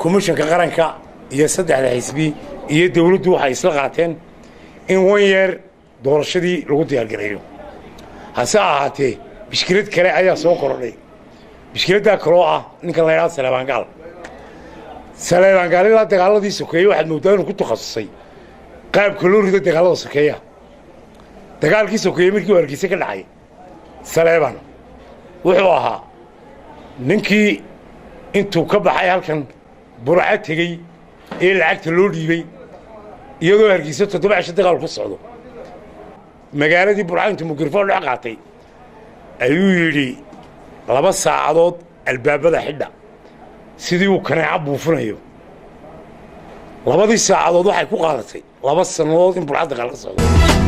komishanka qaranka iyo saddexda xisbi iyo dawladdu waxay isla qaateen in 1 year doorashadii lagu diyaargareeyo hase ahaatee mishkilad kale ayaa soo korodhay mishkiladda kaloo ah ninka la yiraahdo Saleebaan Gaal ilaa dagaaladii sokeeyay waxaad moodaa inuu ku takhasusay qaabka loo rido dagaalada sokeeya dagaalkii sokeeyay markii warkiisa ka dhacay Saleebaan wuxuu ahaa ninkii intuu ka baxay halkan burca tegey ee lacagta loo dhiibay iyadoo hargeysa 7 dagaal ku socdo magaaladii burca intuu mikrafoon dhex qaatay ayuu yidhi 2 saacadood albaabada xidha sidii uu kaneeca buufinayo 2 saacadood waxay ku qaadatay 2 sanadood in burca dagaal ka socdo